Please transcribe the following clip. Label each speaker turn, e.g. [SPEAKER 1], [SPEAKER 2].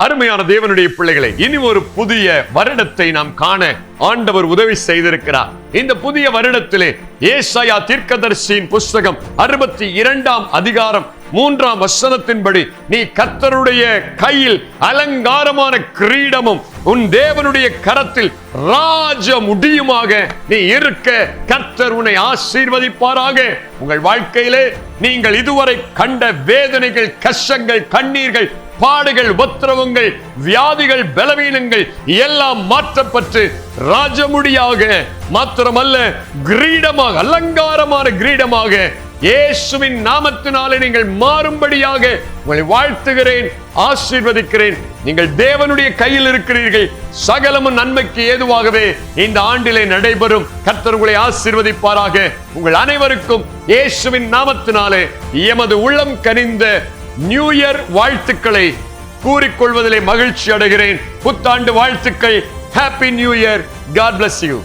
[SPEAKER 1] அருமையான தேவனுடைய பிள்ளைகளை, இனி ஒரு புதிய வருடத்தை நாம் காண ஆண்டவர் உதவி செய்திருக்கிறார். இந்த புதிய வருடத்திலே ஏசாயா தீர்க்கதரிசியின் புஸ்தகம் 62ஆம் அதிகாரம் 3ஆம் வசனத்தின்படி, நீ கர்த்தருடைய கையில் அலங்காரமான கிரீடமும் உன் தேவனுடைய கரத்தில் ராஜ முடியுமாக நீ இருக்க கர்த்தர் உன்னை ஆசீர்வதிப்பாராக. உங்கள் வாழ்க்கையிலே நீங்கள் இதுவரை கண்ட வேதனைகள், கஷ்டங்கள், கண்ணீர்கள், பாடுகள், உபத்திரவங்கள், வியாதிகள், பலவீனங்கள் எல்லாம் மாற்றப்பட்டு ராஜமுடியாக மாத்திரமல்ல, கிரீடமாக, அலங்காரமான கிரீடமாக இயேசுவின் நாமத்தினாலே நீங்கள் மாறும்படியாக உங்களை வாழ்த்துகிறேன், ஆசீர்வதிக்கிறேன். நீங்கள் தேவனுடைய கையில் இருக்கிறீர்கள். சகலமும் நன்மைக்கு ஏதுவாகவே இந்த ஆண்டிலே நடைபெறும். கர்த்தர் உங்களை ஆசீர்வதிப்பாராக. உங்கள் அனைவருக்கும் இயேசுவின் நாமத்தினாலே எமது உள்ளம் கனிந்த நியூ இயர் வாழ்த்துக்களை கூறிக்கொள்வதிலே மகிழ்ச்சி அடைகிறேன். புத்தாண்டு வாழ்த்துக்கள். Happy new year. God bless you.